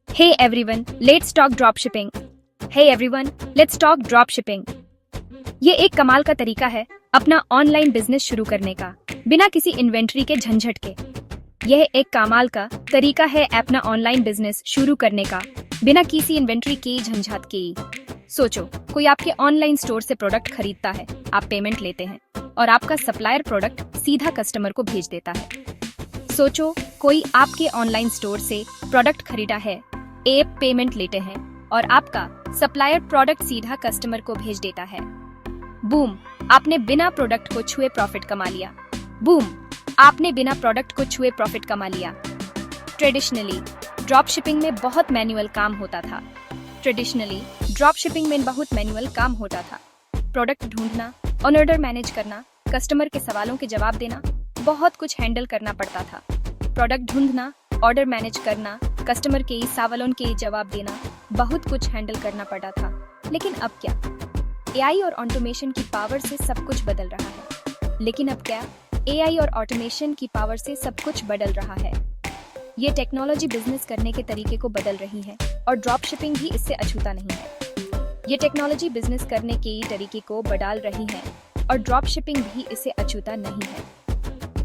Hey everyone, let's talk dropshipping. Hey everyone, let's talk dropshipping. ये एक कमाल का तरीका है अपना ऑनलाइन बिजनेस शुरू करने का बिना किसी इन्वेंट्री के झंझट के। यह एक कमाल का तरीका है अपना ऑनलाइन बिजनेस शुरू करने का बिना किसी इन्वेंट्री के झंझट के। सोचो, कोई आपके ऑनलाइन स्टोर से प्रोडक्ट खरीदता है, आप पेमेंट लेते हैं और आपका सप्लायर प्रोडक्ट सीधा कस्टमर को भेज देता है। सोचो, कोई आपके ऑनलाइन स्टोर से प्रोडक्ट खरीदा है, ऐप पेमेंट लेते हैं और आपका सप्लायर प्रोडक्ट सीधा कस्टमर को भेज देता है। बूम, आपने बिना प्रोडक्ट को छुए प्रॉफिट कमा लिया। बूम, आपने बिना प्रोडक्ट को छुए प्रॉफिट कमा लिया। ट्रेडिशनली ड्रॉप शिपिंग में बहुत मैनुअल काम होता था। प्रोडक्ट ढूंढना, ऑर्डर मैनेज करना, कस्टमर के सवालों के जवाब देना, बहुत कुछ हैंडल करना पड़ता था। प्रोडक्ट ढूंढना, ऑर्डर मैनेज करना, कस्टमर के सवालों के जवाब देना, बहुत कुछ हैंडल करना पड़ा था। लेकिन अब क्या? एआई और ऑटोमेशन की पावर से सब कुछ बदल रहा है। ये टेक्नोलॉजी बिजनेस करने के तरीके को बदल रही है और ड्रॉप शिपिंग भी इससे अछूता नहीं है।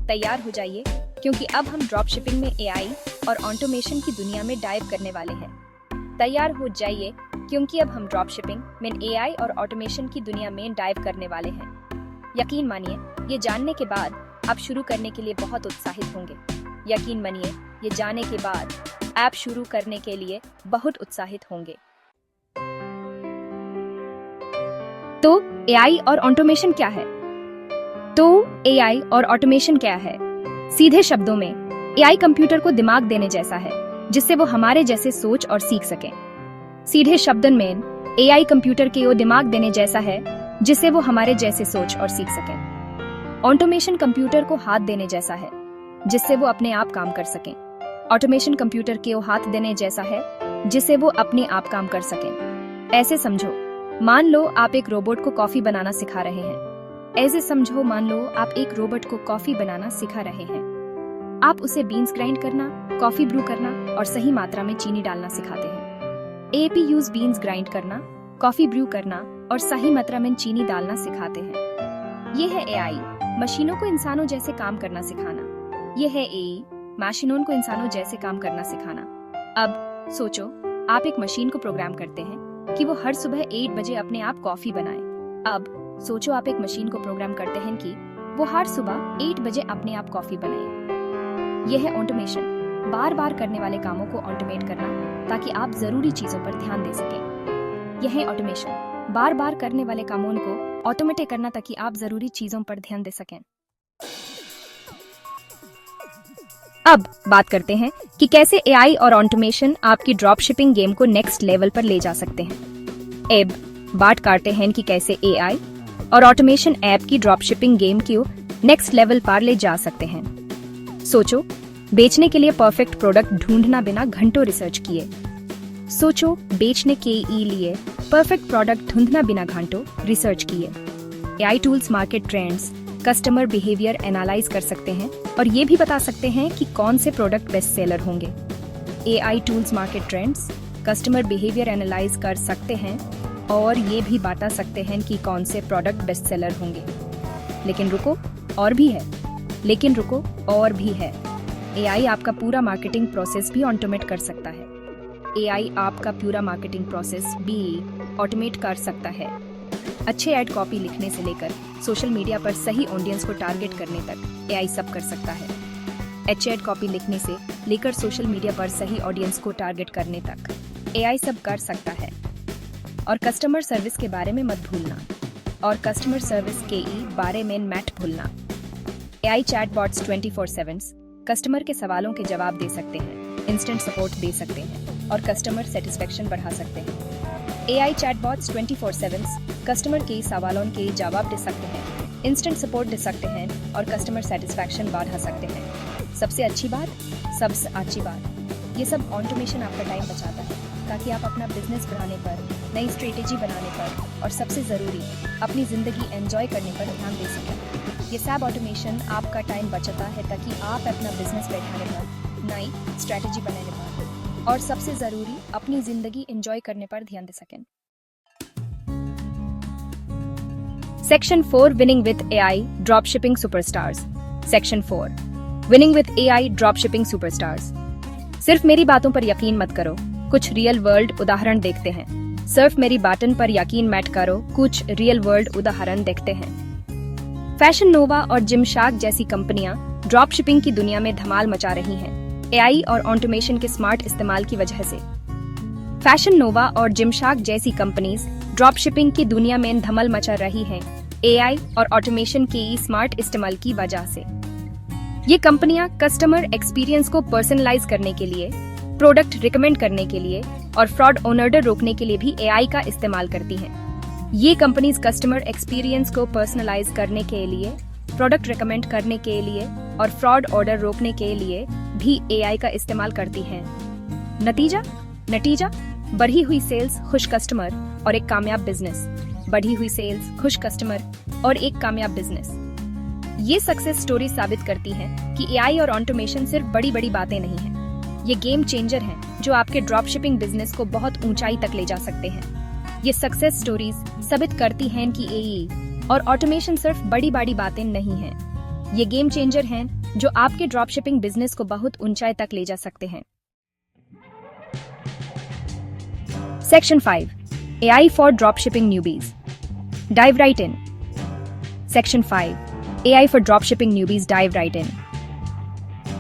तैयार हो जाइए, क्योंकि अब हम ड्रॉप शिपिंग में एआई और ऑटोमेशन की दुनिया में डाइव करने वाले हैं। यकीन मानिए, ये जानने के बाद आप शुरू करने के लिए बहुत उत्साहित होंगे। तो एआई और ऑटोमेशन क्या है? सीधे शब्दों में, एआई कंप्यूटर को दिमाग देने जैसा है, जिससे वो हमारे जैसे सोच और सीख सके। ऑटोमेशन कंप्यूटर को हाथ देने जैसा है, जिससे वो अपने आप काम कर सकें। ऐसे समझो, मान लो आप एक रोबोट को कॉफी बनाना सिखा रहे हैं। आप उसे बीन्स ग्राइंड करना, कॉफी ब्रू करना और सही मात्रा में चीनी डालना सिखाते हैं। एपी यूज बीन्स ग्राइंड करना, कॉफी ब्रू करना और सही मात्रा में चीनी डालना सिखाते हैं। ये है एआई, मशीनों को इंसानों जैसे काम करना सिखाना। अब सोचो, आप एक मशीन को प्रोग्राम करते हैं कि वो हर सुबह 8 बजे अपने आप कॉफी बनाए। यह है ऑटोमेशन, बार बार करने वाले कामों को ऑटोमेट करना ताकि आप जरूरी चीजों पर ध्यान दे सकें। अब बात करते हैं कि कैसे एआई और ऑटोमेशन आपकी ड्रॉप शिपिंग गेम को नेक्स्ट लेवल पर ले जा सकते हैं। अब बात करते हैं कि कैसे एआई और ऑटोमेशन ऐप की ड्रॉप शिपिंग गेम को नेक्स्ट लेवल पर ले जा सकते हैं। सोचो, बेचने के लिए परफेक्ट प्रोडक्ट ढूंढना बिना घंटों रिसर्च किए। AI tools market trends, customer behaviour analyse कर सकते हैं और ये भी बता सकते हैं कि कौन से प्रोडक्ट बेस्ट सेलर होंगे। लेकिन रुको, और भी है। एआई आपका पूरा मार्केटिंग प्रोसेस भी ऑटोमेट कर सकता है। अच्छे ऐड कॉपी लिखने से लेकर सोशल मीडिया पर सही ऑडियंस को टारगेट करने तक एआई सब कर सकता है। और कस्टमर सर्विस के बारे में मत भूलना, एआई चैटबॉट्स 24/7 कस्टमर के सवालों के जवाब दे सकते हैं, इंस्टेंट सपोर्ट दे सकते हैं और कस्टमर सेटिस्फेक्शन बढ़ा सकते हैं। एआई चैटबॉट्स 24/7 कस्टमर के सवालों के जवाब दे सकते हैं, इंस्टेंट सपोर्ट दे सकते हैं और कस्टमर सेटिस्फेक्शन बढ़ा सकते हैं। सबसे अच्छी बात, ये सब ऑटोमेशन आपका टाइम बचाता है ताकि आप अपना बिजनेस बढ़ाने पर, नई स्ट्रेटेजी बनाने पर और सबसे ज़रूरी अपनी ज़िंदगी एंजॉय करने पर ध्यान दे सकें। ये सब ऑटोमेशन आपका टाइम बचाता है ताकि आप अपना बिजनेस बढ़ाने पर, नई स्ट्रेटजी बनाने पर और सबसे जरूरी अपनी जिंदगी एंजॉय करने पर ध्यान दे सकें। Section 4 winning with AI drop shipping superstars. Section 4 winning with AI drop shipping superstars. सिर्फ मेरी बातों पर यकीन मत करो, कुछ रियल वर्ल्ड उदाहरण देखते हैं। सिर्फ मेरी बातों पर यकीन मत करो, कुछ रियल वर्ल्ड उदाहरण देखते हैं। फैशन नोवा और जिमशाक जैसी कंपनियां ड्रॉप शिपिंग की दुनिया में धमाल मचा रही हैं, एआई और ऑटोमेशन के स्मार्ट इस्तेमाल की वजह से। फैशन नोवा और जिमशाक जैसी कंपनीज ड्रॉप शिपिंग की दुनिया में धमाल मचा रही हैं, एआई और ऑटोमेशन के स्मार्ट इस्तेमाल की वजह से। ये कंपनियां कस्टमर एक्सपीरियंस को पर्सनलाइज करने के लिए, प्रोडक्ट रिकमेंड करने के लिए और फ्रॉड ऑर्डर रोकने के लिए भी एआई का इस्तेमाल करती हैं। ये कंपनीज कस्टमर एक्सपीरियंस को पर्सनलाइज करने के लिए, प्रोडक्ट रिकमेंड करने के लिए और फ्रॉड ऑर्डर रोकने के लिए भी एआई का इस्तेमाल करती हैं। नतीजा बढ़ी हुई सेल्स, खुश कस्टमर और एक कामयाब बिजनेस। बढ़ी हुई सेल्स, खुश कस्टमर और एक कामयाब बिजनेस। ये सक्सेस स्टोरी साबित करती है कि एआई और ऑटोमेशन सिर्फ बड़ी बड़ी बातें नहीं हैं, ये गेम चेंजर हैं जो आपके ड्रॉप शिपिंग बिजनेस को बहुत ऊंचाई तक ले जा सकते हैं। ये सक्सेस स्टोरीज साबित करती हैं कि एआई और ऑटोमेशन सिर्फ बड़ी बड़ी बातें नहीं हैं, ये गेम चेंजर हैं जो आपके ड्रॉप शिपिंग बिजनेस को बहुत ऊंचाई तक ले जा सकते हैं। Section 5 AI for drop shipping newbies. Dive right in. Section 5 AI for drop shipping newbies, dive right in.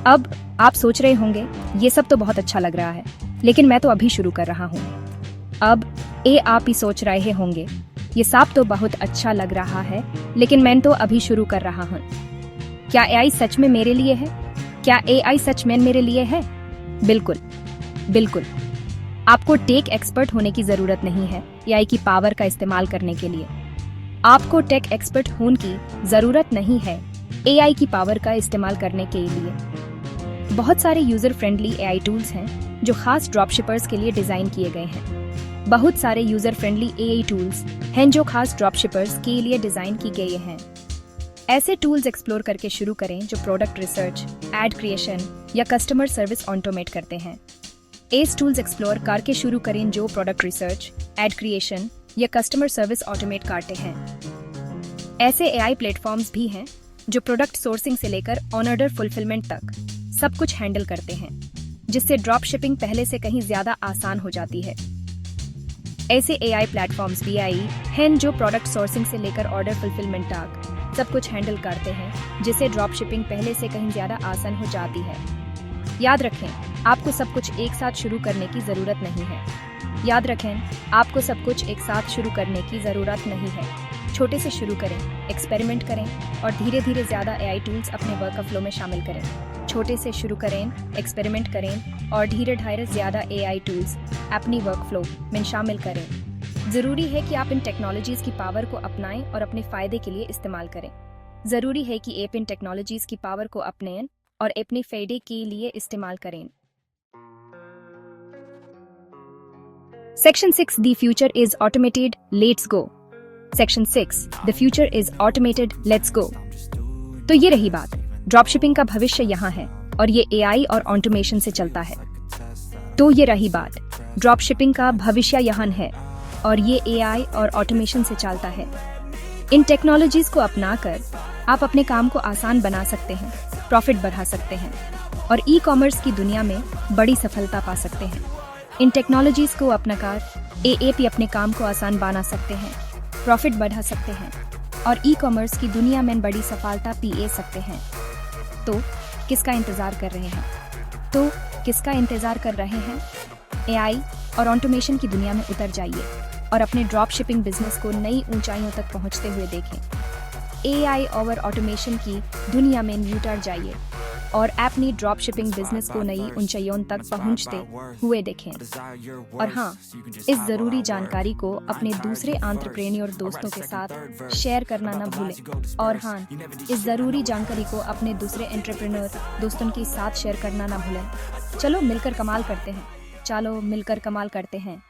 अब आप सोच रहे होंगे ये सब तो बहुत अच्छा लग रहा है, लेकिन मैं तो अभी शुरू कर रहा हूँ। अब आप ही सोच रहे होंगे ये सब तो बहुत अच्छा लग रहा है, लेकिन मैं तो अभी शुरू कर रहा हूँ। क्या एआई सच में मेरे लिए है? क्या एआई सच में मेरे लिए है? बिल्कुल। आपको टेक एक्सपर्ट होने की जरूरत नहीं है एआई की पावर का इस्तेमाल करने के लिए। आपको टेक एक्सपर्ट होने की जरूरत नहीं है एआई की पावर का इस्तेमाल करने के लिए। बहुत सारे यूजर फ्रेंडली एआई टूल्स हैं जो खास ड्रॉप शिपर्स के लिए डिजाइन किए गए हैं। बहुत सारे यूजर फ्रेंडली एआई टूल्स हैं जो खास ड्रॉप शिपर्स के लिए डिजाइन की गए हैं। ऐसे टूल्स एक्सप्लोर करके शुरू करें जो प्रोडक्ट रिसर्च, एड क्रिएशन या कस्टमर सर्विस ऑटोमेट करते हैं। ऐसे टूल्स एक्सप्लोर करके शुरू करें जो प्रोडक्ट रिसर्च, एड क्रिएशन या कस्टमर सर्विस ऑटोमेट करते हैं। ऐसे एआई प्लेटफॉर्म्स भी हैं जो प्रोडक्ट सोर्सिंग से लेकर ऑर्डर फुलफिलमेंट तक सब कुछ हैंडल करते हैं, जिससे ड्रॉप शिपिंग पहले से कहीं ज्यादा आसान हो जाती है। ऐसे एआई प्लेटफॉर्म्स भी आई हैं जो प्रोडक्ट सोर्सिंग से लेकर ऑर्डर फुलफिलमेंट तक सब कुछ हैंडल करते हैं, जिससे ड्रॉप शिपिंग पहले से कहीं ज्यादा आसान हो जाती है। याद रखें, आपको सब कुछ एक साथ शुरू करने की जरूरत नहीं है। छोटे से शुरू करें, एक्सपेरिमेंट करें और धीरे धीरे ज्यादा एआई टूल्स अपने वर्कफ्लो में शामिल करें। छोटे से शुरू करें, एक्सपेरिमेंट करें और धीरे धीरे ज्यादा एआई टूल्स अपनी वर्कफ्लो में शामिल करें। जरूरी है कि आप इन टेक्नोलॉजीज की पावर को अपनाएं और अपने फायदे के लिए इस्तेमाल करें। जरूरी है कि आप इन टेक्नोलॉजीज की पावर को अपनाएं और अपने फायदे के लिए इस्तेमाल करें। Section 6 The future is automated, let's go। Section 6 The future is automated, let's go। तो ये रही बात, ड्रॉप शिपिंग का भविष्य यहाँ है और ये एआई और ऑटोमेशन से चलता है। तो ये रही बात, ड्रॉप शिपिंग का भविष्य यहाँ है और ये एआई और ऑटोमेशन से चलता है। इन टेक्नोलॉजीज को अपनाकर आप अपने काम को आसान बना सकते हैं, प्रॉफिट बढ़ा सकते हैं और ई-कॉमर्स की दुनिया में बड़ी सफलता पा सकते हैं। इन टेक्नोलॉजीज को अपनाकर आप अपने काम को आसान बना सकते हैं, प्रॉफिट बढ़ा सकते हैं और ई-कॉमर्स की दुनिया में बड़ी सफलता पा सकते हैं। तो किसका इंतजार कर रहे हैं? एआई और ऑटोमेशन की दुनिया में उतर जाइए और अपने ड्रॉप शिपिंग बिजनेस को नई ऊंचाइयों तक पहुंचते हुए देखें। एआई और ऑटोमेशन की दुनिया में उतर जाइए और अपनी ड्रॉप शिपिंग बिजनेस को नई ऊंचाइयों तक पहुंचते हुए देखें। और हाँ, इस जरूरी जानकारी को अपने दूसरे एंटरप्रेन्योर दोस्तों के साथ शेयर करना न भूलें। और हाँ, इस जरूरी जानकारी को अपने दूसरे एंटरप्रेन्योर दोस्तों के साथ शेयर करना न भूलें। चलो मिलकर कमाल करते हैं।